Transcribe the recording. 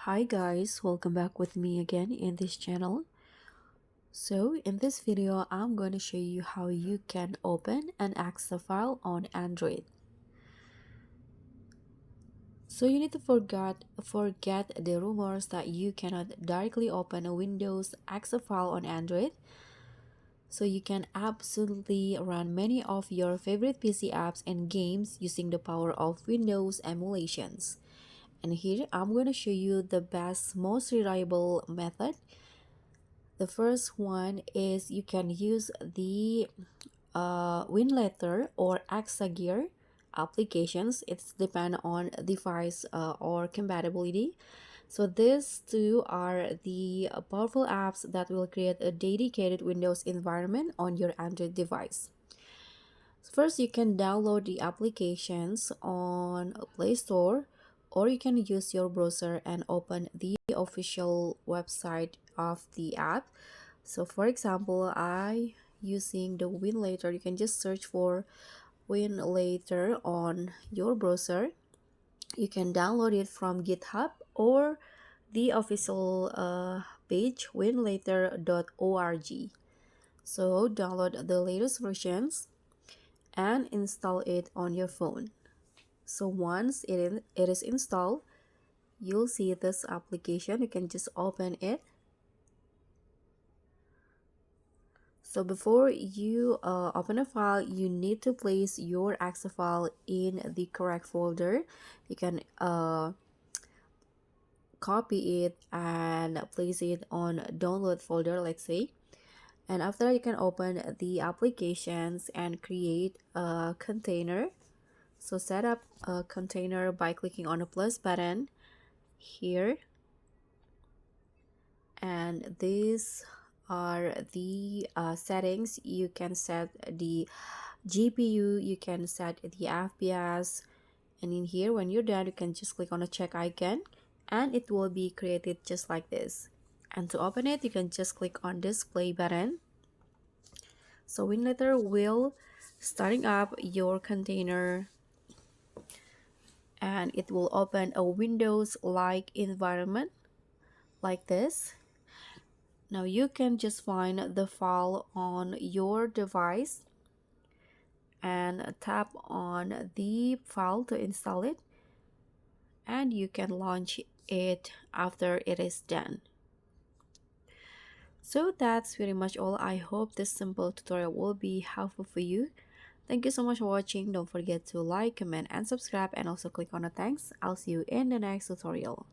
Hi guys, welcome back with me again in this channel. So in this video, I'm going to show you how you can open an exe file on Android. So you need to forget the rumors that you cannot directly open a Windows exe file on Android. So you can absolutely run many of your favorite PC apps and games using the power of Windows emulations. And here I'm going to show you the best, most reliable method. The first one is you can use the WinLater or EXE applications. It's depend on device or compatibility. So these two are the powerful apps that will create a dedicated Windows environment on your Android device. First, you can download the applications on Play Store, or you can use your browser and open the official website of the app. So for example, I using the WinLater. You can just search for WinLater on your browser. You can download it from GitHub or the official page winlater.org. So download the latest versions and install it on your phone. So once it is installed, you'll see this application. You can just open it. So before you open a file, you need to place your exe file in the correct folder. You can copy it and place it on download folder, let's say. And after that, you can open the applications and create a container. So set up a container by clicking on the plus button here. And these are the settings. You can set the GPU, you can set the FPS, and in here when you're done you can just click on the check icon and it will be created just like this. And to open it, you can just click on this play button. So WinLater will starting up your container and it will open a Windows like environment like this. Now you can just find the file on your device and tap on the file to install it, and you can launch it after it is done. So that's pretty much all. I hope this simple tutorial will be helpful for you. Thank you so much for watching. Don't forget to like, comment, and subscribe, and also click on the thanks. I'll see you in the next tutorial.